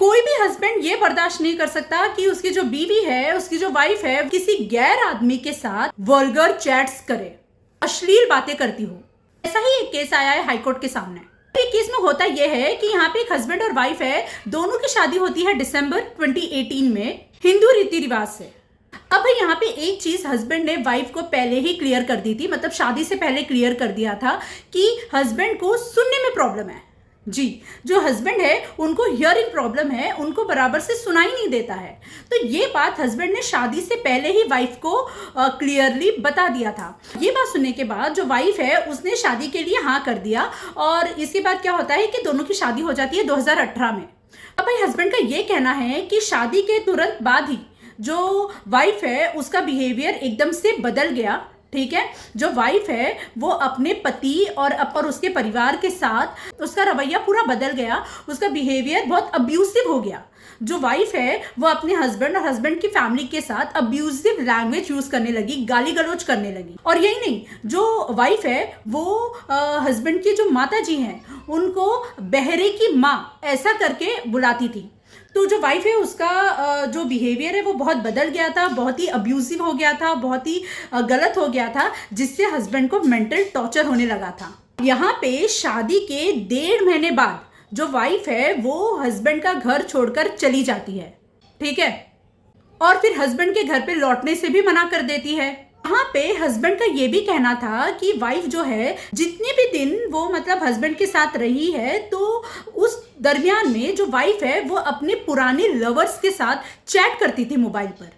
कोई भी हस्बैंड ये बर्दाश्त नहीं कर सकता कि उसकी जो बीवी है, उसकी जो वाइफ है, किसी गैर आदमी के साथ वल्गर चैट्स करे, अश्लील बातें करती हो। ऐसा ही एक केस आया है हाईकोर्ट के सामने। एक केस में होता यह है कि यहाँ पे एक हस्बैंड और वाइफ है, दोनों की शादी होती है दिसंबर 2018 में हिंदू रीति रिवाज से। अब भाई यहाँ पे एक चीज हस्बैंड ने वाइफ को पहले ही क्लियर कर दी थी, मतलब शादी से पहले क्लियर कर दिया था कि हस्बैंड को सुनने में प्रॉब्लम है। जी, जो हस्बैंड है उनको हियरिंग प्रॉब्लम है, उनको बराबर से सुनाई नहीं देता है। तो ये बात हस्बैंड ने शादी से पहले ही वाइफ को क्लियरली बता दिया था। ये बात सुनने के बाद जो वाइफ है उसने शादी के लिए हाँ कर दिया, और इसके बाद क्या होता है कि दोनों की शादी हो जाती है 2018 में। अब भाई हस्बैंड का ये कहना है कि शादी के तुरंत बाद ही जो वाइफ है उसका बिहेवियर एकदम से बदल गया। ठीक है, जो वाइफ है वो अपने पति और उसके परिवार के साथ उसका रवैया पूरा बदल गया, उसका बिहेवियर बहुत अब्यूसिव हो गया। जो वाइफ है वो अपने हस्बैंड और हस्बैंड की फैमिली के साथ अब्यूसिव लैंग्वेज यूज करने लगी, गाली गलौज करने लगी। और यही नहीं, जो वाइफ है वो हस्बैंड की जो माता जी हैं उनको बहरे की माँ ऐसा करके बुलाती थी। तो जो वाइफ है उसका जो बिहेवियर है वो बहुत बदल गया था, बहुत ही अब्यूसिव हो गया था, बहुत ही गलत हो गया था, जिससे हस्बैंड को मेंटल टॉर्चर होने लगा था। यहाँ पे शादी के 1.5 महीने बाद जो वाइफ है वो हस्बैंड का घर छोड़कर चली जाती है। ठीक है, और फिर हस्बैंड के घर पे लौटने से भी मना कर देती है। यहाँ पे हस्बैंड का ये भी कहना था कि वाइफ जो है जितने भी दिन वो मतलब हस्बैंड के साथ रही है, तो उस दरमियान में जो वाइफ है वो अपने पुराने लवर्स के साथ चैट करती थी मोबाइल पर।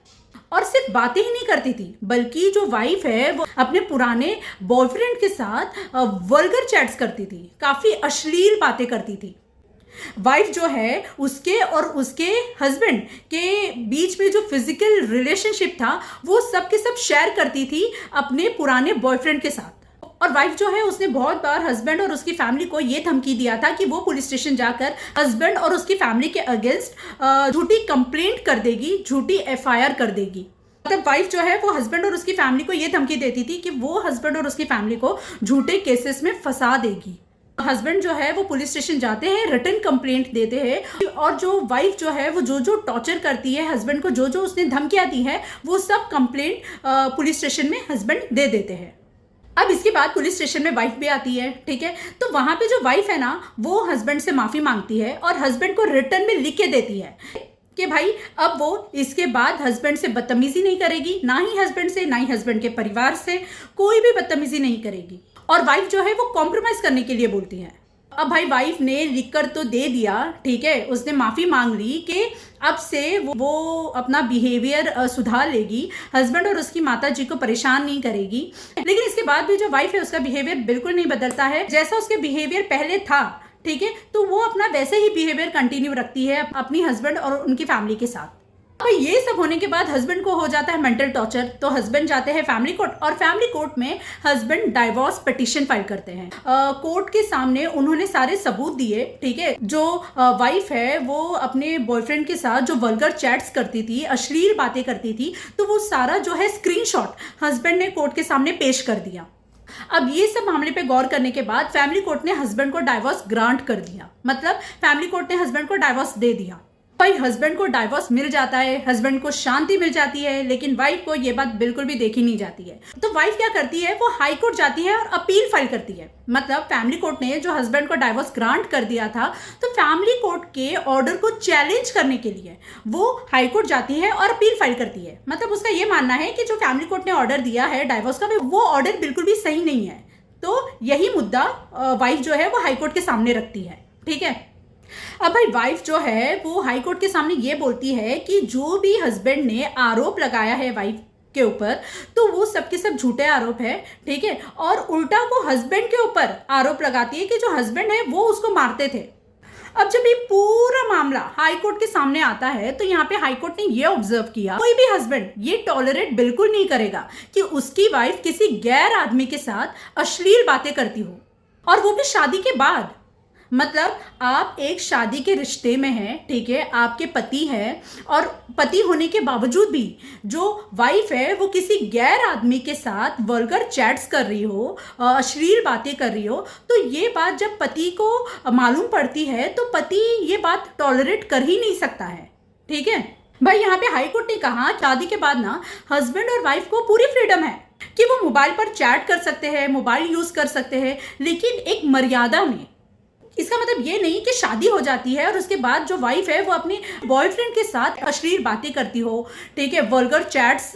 और सिर्फ बातें ही नहीं करती थी, बल्कि जो वाइफ है वो अपने पुराने बॉयफ्रेंड के साथ वल्गर चैट्स करती थी, काफी अश्लील बातें करती थी। वाइफ जो है उसके और उसके हस्बैंड के बीच में जो फिजिकल रिलेशनशिप था वो सब के सब शेयर करती थी अपने पुराने बॉयफ्रेंड के साथ। और वाइफ जो है उसने बहुत बार हस्बैंड और उसकी फैमिली को ये धमकी दिया था कि वो पुलिस स्टेशन जाकर हस्बैंड और उसकी फैमिली के अगेंस्ट झूठी कंप्लेंट कर देगी, झूठी एफआईआर कर देगी। मतलब वाइफ जो है वो हस्बैंड और उसकी फैमिली को ये धमकी देती थी कि वो हस्बैंड और उसकी फैमिली को झूठे केसेस में फंसा देगी। हस्बैंड जो है वो पुलिस स्टेशन जाते हैं, रिटन कंप्लेंट देते हैं, और जो वाइफ जो है वो जो टॉर्चर करती है हस्बैंड को, जो उसने धमकियां दी है, वो सब कंप्लेंट पुलिस स्टेशन में हस्बैंड दे देते हैं। अब इसके बाद पुलिस स्टेशन में वाइफ भी आती है। ठीक है, तो वहां पे जो वाइफ है ना वो हस्बैंड से माफी मांगती है और हस्बैंड को रिटर्न में लिख के देती है कि भाई अब वो इसके बाद हस्बैंड से बदतमीजी नहीं करेगी, ना ही हस्बैंड से, ना ही हस्बैंड के परिवार से कोई भी बदतमीजी नहीं करेगी। और वाइफ जो है वो कॉम्प्रोमाइज करने के लिए बोलती है। अब भाई वाइफ ने लिखकर तो दे दिया, ठीक है, उसने माफी मांग ली कि अब से वो अपना बिहेवियर सुधार लेगी, हस्बैंड और उसकी माता जी को परेशान नहीं करेगी। लेकिन इसके बाद भी जो वाइफ है उसका बिहेवियर बिल्कुल नहीं बदलता है। जैसा उसके बिहेवियर पहले था, ठीक है, तो वो अपना वैसे ही बिहेवियर कंटिन्यू रखती है अपनी हस्बैंड और उनकी फैमिली के साथ। अब ये सब होने के बाद हस्बैंड को हो जाता है मेंटल टॉर्चर, तो हस्बैंड जाते हैं फैमिली कोर्ट, और फैमिली कोर्ट में हस्बैंड डाइवोर्स पिटीशन फाइल करते हैं। कोर्ट के सामने उन्होंने सारे सबूत दिए। ठीक है, जो वाइफ है वो अपने बॉयफ्रेंड के साथ जो वल्गर चैट्स करती थी, अश्लील बातें करती थी, तो वो सारा जो है स्क्रीनशॉट हस्बैंड ने कोर्ट के सामने पेश कर दिया। अब ये सब मामले पे गौर करने के बाद फैमिली कोर्ट ने हस्बैंड को डाइवोर्स ग्रांट कर दिया, मतलब फैमिली कोर्ट ने हस्बैंड को डाइवोर्स दे दिया। भाई हस्बैंड को डाइवोर्स मिल जाता है, हस्बैंड को शांति मिल जाती है, लेकिन वाइफ को ये बात बिल्कुल भी देखी नहीं जाती है। तो वाइफ क्या करती है, वो हाई कोर्ट जाती है और अपील फाइल करती है। मतलब फैमिली कोर्ट ने जो हस्बैंड को डाइवोर्स ग्रांट कर दिया था, तो फैमिली कोर्ट के ऑर्डर को चैलेंज करने के लिए वो हाई कोर्ट जाती है और अपील फाइल करती है। मतलब उसका ये मानना है कि जो फैमिली कोर्ट ने ऑर्डर दिया है डाइवोर्स का, वो ऑर्डर बिल्कुल भी सही नहीं है। तो यही मुद्दा वाइफ जो है वो हाई कोर्ट के सामने रखती है। ठीक है, अब भाई वाइफ जो है वो हाई कोर्ट के सामने ये बोलती है कि जो भी हस्बैंड ने आरोप लगाया है वाइफ के ऊपर, तो वो सब के सब झूठे आरोप है। ठीक है, और उल्टा वो हस्बैंड के ऊपर आरोप लगाती है कि जो हस्बैंड है वो उसको मारते थे। अब जब ये पूरा मामला हाई कोर्ट के सामने आता है, तो यहाँ पे हाई कोर्ट ने ये ऑब्जर्व किया, कोई भी हस्बैंड ये टॉलरेट बिल्कुल नहीं करेगा कि उसकी वाइफ किसी गैर आदमी के साथ अश्लील बातें करती हो, और वो भी शादी के बाद। मतलब आप एक शादी के रिश्ते में हैं, ठीक है, आपके पति हैं, और पति होने के बावजूद भी जो वाइफ है वो किसी गैर आदमी के साथ वल्गर चैट्स कर रही हो, अश्लील बातें कर रही हो, तो ये बात जब पति को मालूम पड़ती है तो पति ये बात टॉलरेट कर ही नहीं सकता है। ठीक है भाई, यहाँ पे हाई कोर्ट ने कहा शादी के बाद ना हस्बैंड और वाइफ को पूरी फ्रीडम है कि वो मोबाइल पर चैट कर सकते हैं, मोबाइल यूज कर सकते हैं, लेकिन एक मर्यादा में। इसका मतलब ये नहीं कि शादी हो जाती है और उसके बाद जो वाइफ है वो अपने बॉयफ्रेंड के साथ अश्लील बातें करती हो, ठीक है, वल्गर चैट्स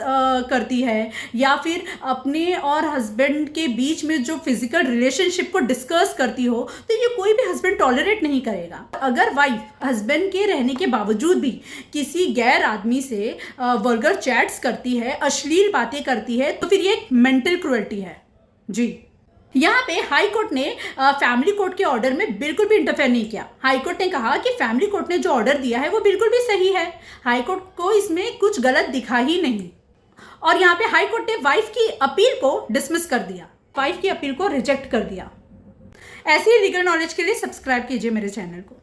करती है, या फिर अपने और हस्बैंड के बीच में जो फिजिकल रिलेशनशिप को डिस्कस करती हो, तो ये कोई भी हस्बैंड टॉलरेट नहीं करेगा। अगर वाइफ हस्बैंड के रहने के बावजूद भी किसी गैर आदमी से वल्गर चैट्स करती है, अश्लील बातें करती है, तो फिर ये एक मेंटल क्रुएल्टी है जी। यहाँ पे हाई कोर्ट ने फैमिली कोर्ट के ऑर्डर में बिल्कुल भी इंटरफेयर नहीं किया। हाई कोर्ट ने कहा कि फैमिली कोर्ट ने जो ऑर्डर दिया है वो बिल्कुल भी सही है, हाई कोर्ट को इसमें कुछ गलत दिखा ही नहीं। और यहाँ पे हाई कोर्ट ने वाइफ की अपील को डिसमिस कर दिया, वाइफ की अपील को रिजेक्ट कर दिया। ऐसी लीगल नॉलेज के लिए सब्सक्राइब कीजिए मेरे चैनल को।